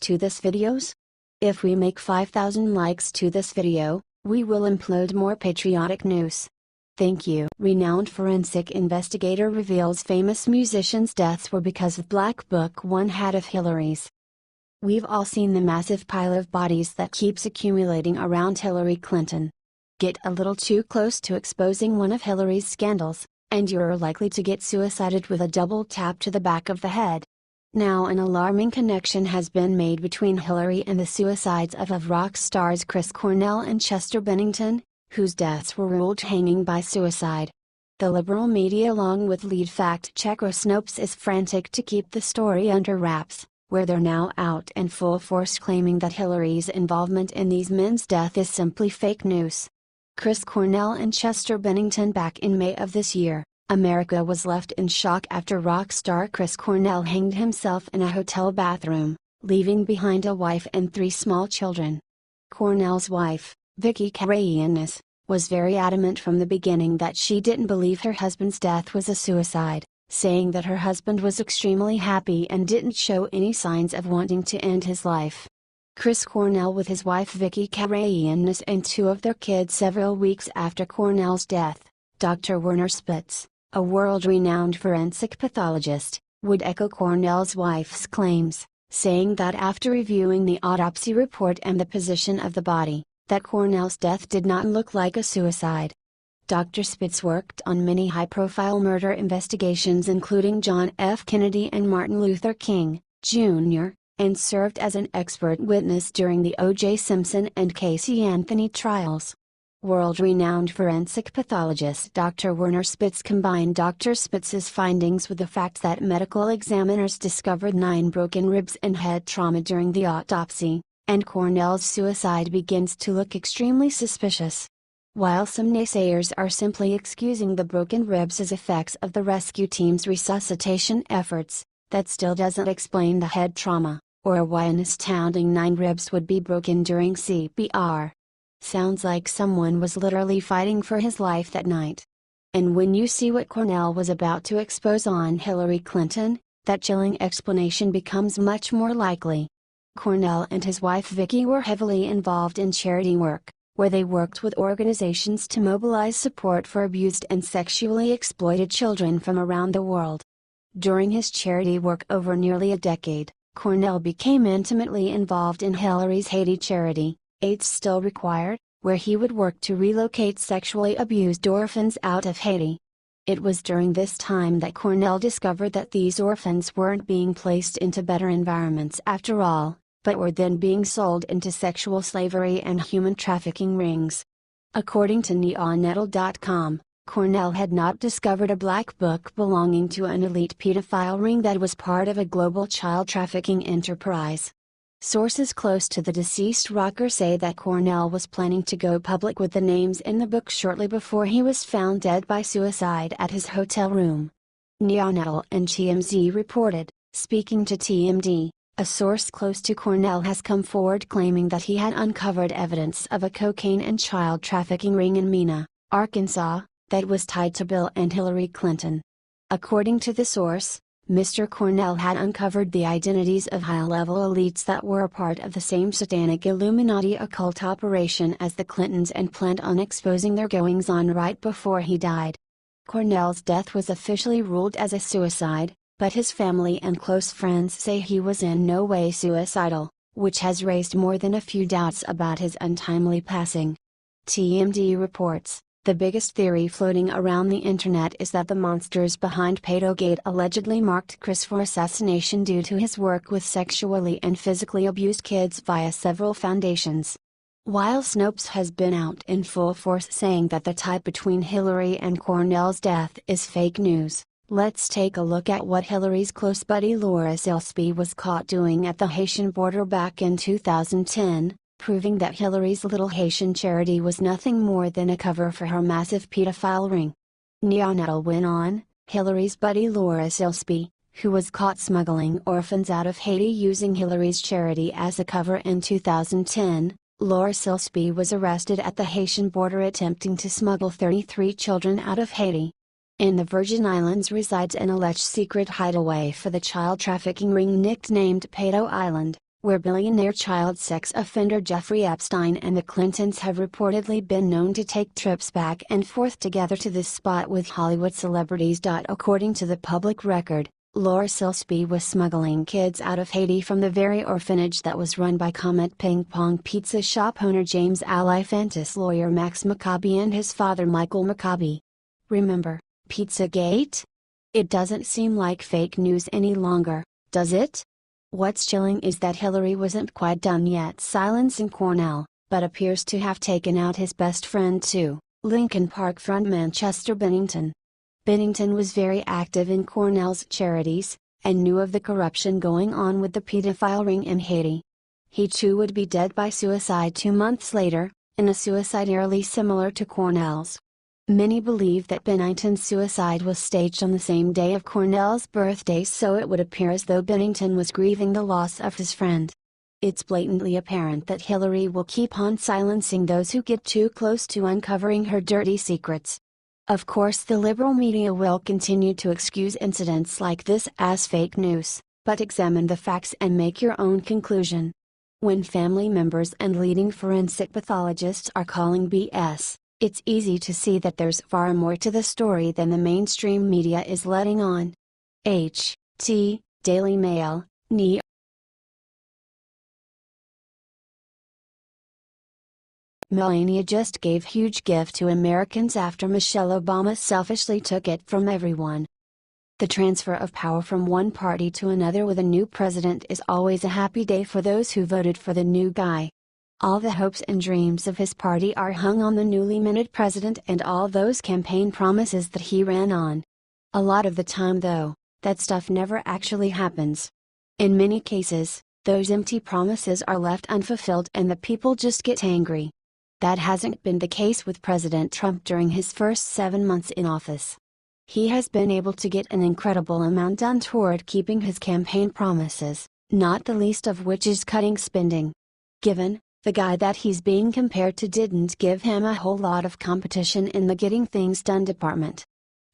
to this videos? If we make 5,000 likes to this video, we will upload more patriotic news. Thank you. Renowned forensic investigator reveals famous musicians' deaths were because of Black Book one hat of Hillary's. We've all seen the massive pile of bodies that keeps accumulating around Hillary Clinton. Get a little too close to exposing one of Hillary's scandals, and you're likely to get suicided with a double tap to the back of the head. Now an alarming connection has been made between Hillary and the suicides of rock stars Chris Cornell and Chester Bennington, whose deaths were ruled hanging by suicide. The liberal media along with lead fact-checker Snopes is frantic to keep the story under wraps, where they're now out in full force claiming that Hillary's involvement in these men's death is simply fake news. Chris Cornell and Chester Bennington. Back in May of this year, America was left in shock after rock star Chris Cornell hanged himself in a hotel bathroom, leaving behind a wife and 3 small children. Cornell's wife, Vicky Karayiannis, was very adamant from the beginning that she didn't believe her husband's death was a suicide, saying that her husband was extremely happy and didn't show any signs of wanting to end his life. Chris Cornell with his wife Vicky Karayiannis and 2 of their kids. Several weeks after Cornell's death, Dr. Werner Spitz, a world-renowned forensic pathologist, would echo Cornell's wife's claims, saying that after reviewing the autopsy report and the position of the body, that Cornell's death did not look like a suicide. Dr. Spitz worked on many high-profile murder investigations including John F. Kennedy and Martin Luther King, Jr., and served as an expert witness during the O.J. Simpson and Casey Anthony trials. World-renowned forensic pathologist Dr. Werner Spitz combined Dr. Spitz's findings with the fact that medical examiners discovered 9 broken ribs and head trauma during the autopsy, and Cornell's suicide begins to look extremely suspicious. While some naysayers are simply excusing the broken ribs as effects of the rescue team's resuscitation efforts, that still doesn't explain the head trauma, or why an astounding 9 ribs would be broken during CPR. Sounds like someone was literally fighting for his life that night. And when you see what Cornell was about to expose on Hillary Clinton, that chilling explanation becomes much more likely. Cornell and his wife Vicky were heavily involved in charity work, where they worked with organizations to mobilize support for abused and sexually exploited children from around the world. During his charity work over nearly a decade, Cornell became intimately involved in Hillary's Haiti charity, Aid's Still Required, where he would work to relocate sexually abused orphans out of Haiti. It was during this time that Cornell discovered that these orphans weren't being placed into better environments after all, but were then being sold into sexual slavery and human trafficking rings. According to neonatal.com, Cornell had not discovered a black book belonging to an elite pedophile ring that was part of a global child trafficking enterprise. Sources close to the deceased rocker say that Cornell was planning to go public with the names in the book shortly before he was found dead by suicide at his hotel room. Neonatal and TMZ reported, speaking to TMZ, a source close to Cornell has come forward claiming that he had uncovered evidence of a cocaine and child trafficking ring in Mena, Arkansas, that was tied to Bill and Hillary Clinton. According to the source, Mr. Cornell had uncovered the identities of high-level elites that were a part of the same satanic Illuminati occult operation as the Clintons and planned on exposing their goings-on right before he died. Cornell's death was officially ruled as a suicide, but his family and close friends say he was in no way suicidal, which has raised more than a few doubts about his untimely passing. TMZ reports, the biggest theory floating around the internet is that the monsters behind Pedogate allegedly marked Chris for assassination due to his work with sexually and physically abused kids via several foundations. While Snopes has been out in full force saying that the tie between Hillary and Cornell's death is fake news, let's take a look at what Hillary's close buddy Laura Silsby was caught doing at the Haitian border back in 2010. Proving that Hillary's Little Haitian Charity was nothing more than a cover for her massive pedophile ring. Neonatal went on, Hillary's buddy Laura Silsby, who was caught smuggling orphans out of Haiti using Hillary's charity as a cover in 2010, Laura Silsby was arrested at the Haitian border attempting to smuggle 33 children out of Haiti. In the Virgin Islands resides an alleged secret hideaway for the child trafficking ring nicknamed Pedo Island, where billionaire child sex offender Jeffrey Epstein and the Clintons have reportedly been known to take trips back and forth together to this spot with Hollywood celebrities. According to the public record, Laura Silsby was smuggling kids out of Haiti from the very orphanage that was run by Comet Ping Pong pizza shop owner James Alifantis, lawyer Max Maccabi and his father Michael Maccabi. Remember, Pizzagate? It doesn't seem like fake news any longer, does it? What's chilling is that Hillary wasn't quite done yet silencing Cornell, but appears to have taken out his best friend too, Lincoln Park frontman Chester Bennington. Bennington was very active in Cornell's charities, and knew of the corruption going on with the pedophile ring in Haiti. He too would be dead by suicide 2 months later, in a suicide eerily similar to Cornell's. Many believe that Bennington's suicide was staged on the same day of Cornell's birthday, so it would appear as though Bennington was grieving the loss of his friend. It's blatantly apparent that Hillary will keep on silencing those who get too close to uncovering her dirty secrets. Of course, the liberal media will continue to excuse incidents like this as fake news, but examine the facts and make your own conclusion. When family members and leading forensic pathologists are calling BS, it's easy to see that there's far more to the story than the mainstream media is letting on. H.T. Daily Mail, New Melania just gave huge gift to Americans after Michelle Obama selfishly took it from everyone. The transfer of power from one party to another with a new president is always a happy day for those who voted for the new guy. All the hopes and dreams of his party are hung on the newly minted president and all those campaign promises that he ran on. A lot of the time though, that stuff never actually happens. In many cases, those empty promises are left unfulfilled and the people just get angry. That hasn't been the case with President Trump during his first 7 months in office. He has been able to get an incredible amount done toward keeping his campaign promises, not the least of which is cutting spending. Given, the guy that he's being compared to didn't give him a whole lot of competition in the getting things done department.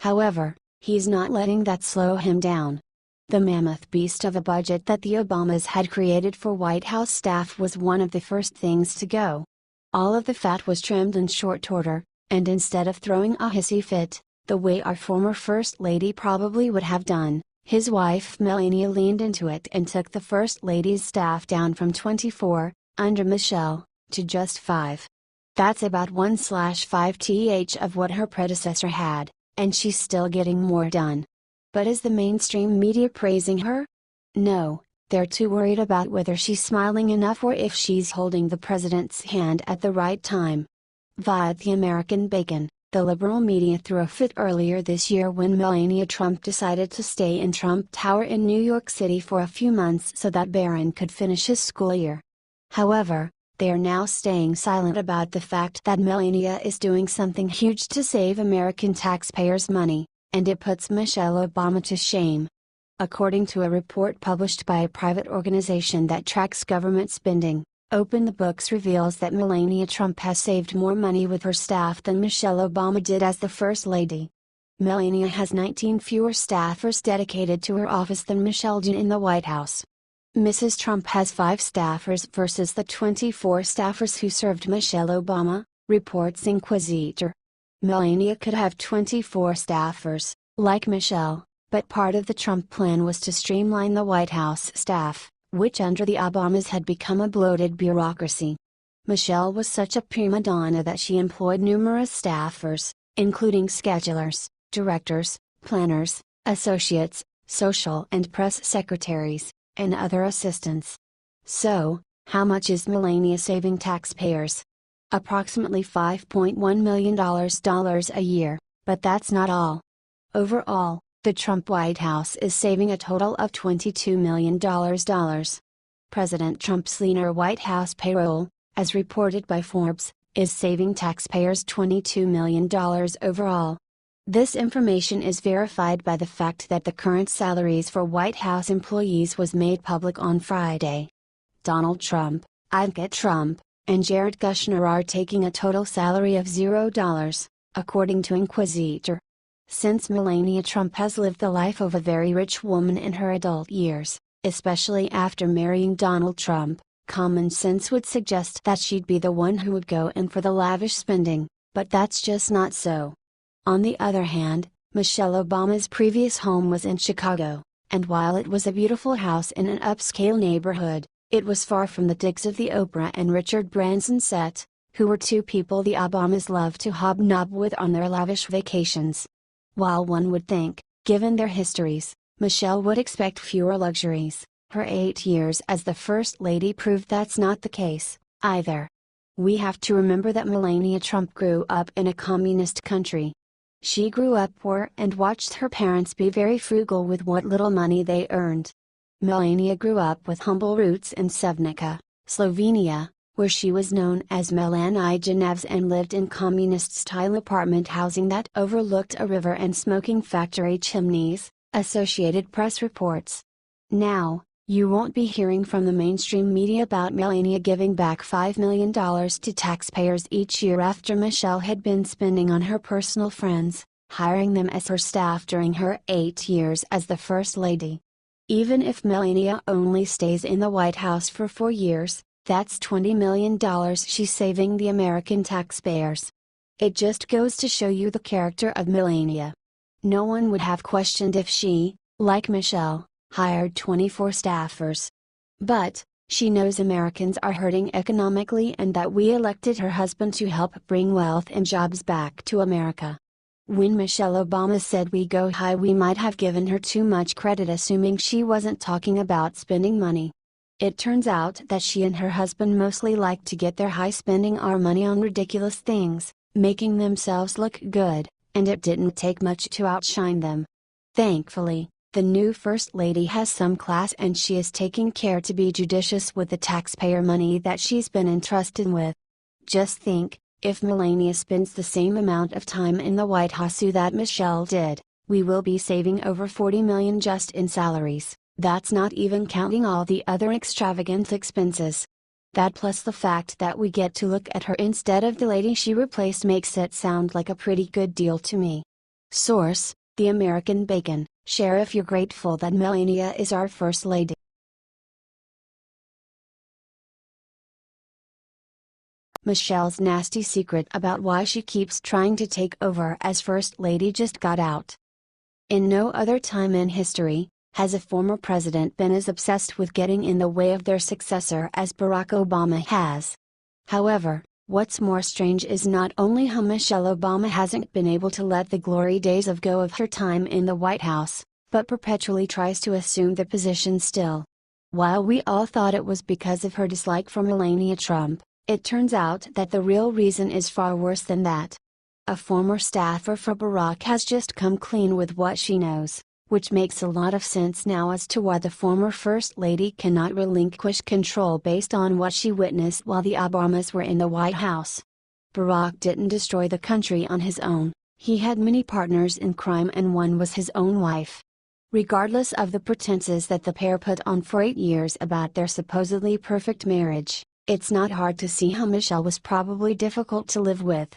However, he's not letting that slow him down. The mammoth beast of a budget that the Obamas had created for White House staff was one of the first things to go. All of the fat was trimmed in short order, and instead of throwing a hissy fit, the way our former First Lady probably would have done, his wife Melania leaned into it and took the First Lady's staff down from 24, under Michelle, to just 5. That's about 1/5th of what her predecessor had, and she's still getting more done. But is the mainstream media praising her? No, they're too worried about whether she's smiling enough or if she's holding the president's hand at the right time. Via the American Bacon, the liberal media threw a fit earlier this year when Melania Trump decided to stay in Trump Tower in New York City for a few months so that Barron could finish his school year. However, they are now staying silent about the fact that Melania is doing something huge to save American taxpayers' money, and it puts Michelle Obama to shame. According to a report published by a private organization that tracks government spending, Open the Books reveals that Melania Trump has saved more money with her staff than Michelle Obama did as the First Lady. Melania has 19 fewer staffers dedicated to her office than Michelle did in the White House. Mrs. Trump has 5 staffers versus the 24 staffers who served Michelle Obama, reports Inquisitor. Melania could have 24 staffers, like Michelle, but part of the Trump plan was to streamline the White House staff, which under the Obamas had become a bloated bureaucracy. Michelle was such a prima donna that she employed numerous staffers, including schedulers, directors, planners, associates, social and press secretaries, and other assistants. So, how much is Melania saving taxpayers? Approximately $5.1 million a year, but that's not all. Overall, the Trump White House is saving a total of $22 million. President Trump's leaner White House payroll, as reported by Forbes, is saving taxpayers $22 million overall. This information is verified by the fact that the current salaries for White House employees was made public on Friday. Donald Trump, Ivanka Trump, and Jared Kushner are taking a total salary of $0, according to Inquisitor. Since Melania Trump has lived the life of a very rich woman in her adult years, Especially after marrying Donald Trump, common sense would suggest that she'd be the one who would go in for the lavish spending, but that's just not so. On the other hand, Michelle Obama's previous home was in Chicago, and while it was a beautiful house in an upscale neighborhood, it was far from the digs of the Oprah and Richard Branson set, who were two people the Obamas loved to hobnob with on their lavish vacations. While one would think, given their histories, Michelle would expect fewer luxuries, her 8 years as the First Lady proved that's not the case, either. We have to remember that Melania Trump grew up in a communist country. She grew up poor and watched her parents be very frugal with what little money they earned. Melania grew up with humble roots in Sevnica, Slovenia, where she was known as Melanie Geneves and lived in communist-style apartment housing that overlooked a river and smoking factory chimneys, Associated Press reports. Now, you won't be hearing from the mainstream media about Melania giving back $5 million to taxpayers each year after Michelle had been spending on her personal friends, hiring them as her staff during her 8 years as the First Lady. Even if Melania only stays in the White House for 4 years, that's $20 million she's saving the American taxpayers. It just goes to show you the character of Melania. No one would have questioned if she, like Michelle, hired 24 staffers. But, she knows Americans are hurting economically and that we elected her husband to help bring wealth and jobs back to America. When Michelle Obama said we go high, we might have given her too much credit assuming she wasn't talking about spending money. It turns out that she and her husband mostly like to get their high spending our money on ridiculous things, making themselves look good, and it didn't take much to outshine them. Thankfully, the new First Lady has some class and she is taking care to be judicious with the taxpayer money that she's been entrusted with. Just think, if Melania spends the same amount of time in the White House that Michelle did, we will be saving over $40 million just in salaries. That's not even counting all the other extravagant expenses. That plus the fact that we get to look at her instead of the lady she replaced makes it sound like a pretty good deal to me. Source: The American Bacon. Share if you're grateful that Melania is our First Lady. Michelle's nasty secret about why she keeps trying to take over as First Lady just got out. In no other time in history has a former president been as obsessed with getting in the way of their successor as Barack Obama has. However, what's more strange is not only how Michelle Obama hasn't been able to let the glory days go of her time in the White House, but perpetually tries to assume the position still. While we all thought it was because of her dislike for Melania Trump, it turns out that the real reason is far worse than that. A former staffer for Barack has just come clean with what she knows, which makes a lot of sense now as to why the former First Lady cannot relinquish control based on what she witnessed while the Obamas were in the White House. Barack didn't destroy the country on his own, he had many partners in crime and one was his own wife. Regardless of the pretenses that the pair put on for 8 years about their supposedly perfect marriage, it's not hard to see how Michelle was probably difficult to live with.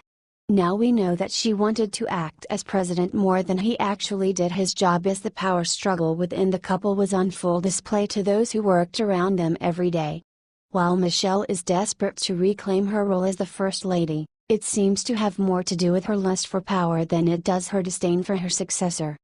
Now we know that she wanted to act as president more than he actually did his job, as the power struggle within the couple was on full display to those who worked around them every day. While Michelle is desperate to reclaim her role as the First Lady, it seems to have more to do with her lust for power than it does her disdain for her successor.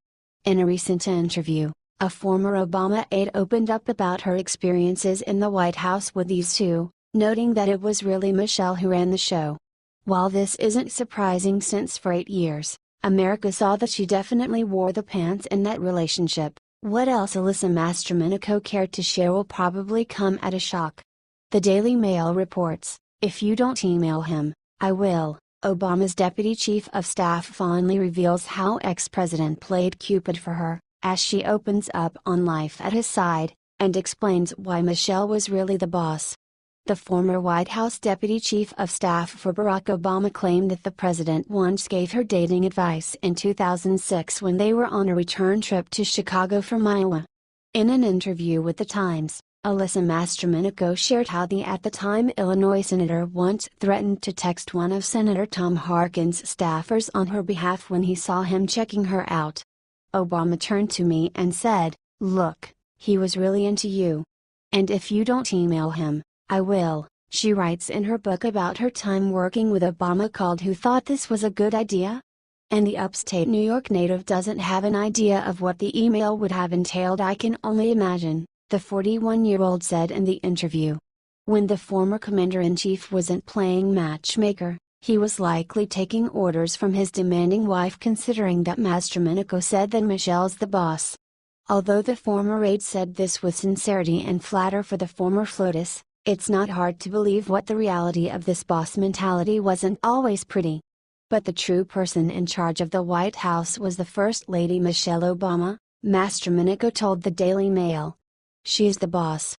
In a recent interview, a former Obama aide opened up about her experiences in the White House with these two, noting that it was really Michelle who ran the show. While this isn't surprising since for 8 years, America saw that she definitely wore the pants in that relationship, what else Alyssa Mastromenico cared to share will probably come at a shock. The Daily Mail reports, "If you don't email him, I will." Obama's deputy chief of staff fondly reveals how ex-president played Cupid for her, as she opens up on life at his side, and explains why Michelle was really the boss. The former White House deputy chief of staff for Barack Obama claimed that the president once gave her dating advice in 2006 when they were on a return trip to Chicago from Iowa. In an interview with The Times, Alyssa Mastromenico shared how the at-the-time Illinois senator once threatened to text one of Senator Tom Harkin's staffers on her behalf when he saw him checking her out. "Obama turned to me and said, 'Look, He was really into you. And if you don't email him, I will," she writes in her book about her time working with Obama called "Who Thought This Was a Good Idea?" And the upstate New York native doesn't have an idea of what the email would have entailed. "I can only imagine," the 41-year-old said in the interview. When the former commander-in-chief wasn't playing matchmaker, he was likely taking orders from his demanding wife, considering that Mastromenico said that Michelle's the boss. Although the former aide said this with sincerity and flatter for the former FLOTUS, it's not hard to believe what the reality of this boss mentality wasn't always pretty. But the true person in charge of the White House was the First Lady Michelle Obama, Mastromenico told the Daily Mail. "She's the boss."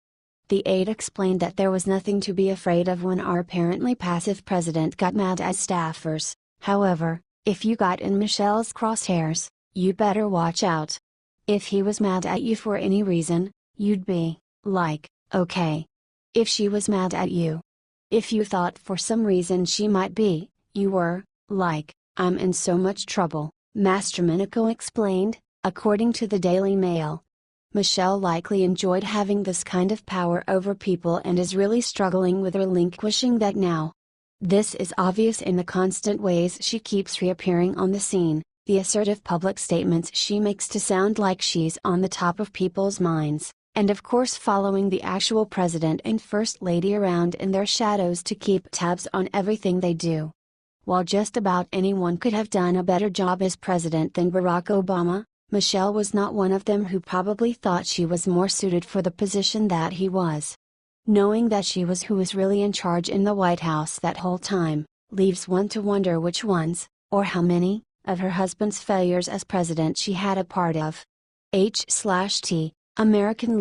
The aide explained that there was nothing to be afraid of when our apparently passive president got mad at staffers. "However, if you got in Michelle's crosshairs, you better watch out. If he was mad at you for any reason, you'd be, like, okay. If she was mad at you. If you thought for some reason she might be, you were, like, I'm in so much trouble," Mastromenico explained, according to the Daily Mail. Michelle likely enjoyed having this kind of power over people and is really struggling with relinquishing that now. This is obvious in the constant ways she keeps reappearing on the scene, the assertive public statements she makes to sound like she's on the top of people's minds, and of course following the actual president and first lady around in their shadows to keep tabs on everything they do. While just about anyone could have done a better job as president than Barack Obama, Michelle was not one of them, who probably thought she was more suited for the position that he was. Knowing that she was who was really in charge in the White House that whole time, leaves one to wonder which ones, or how many, of her husband's failures as president she had a part of. H/T, American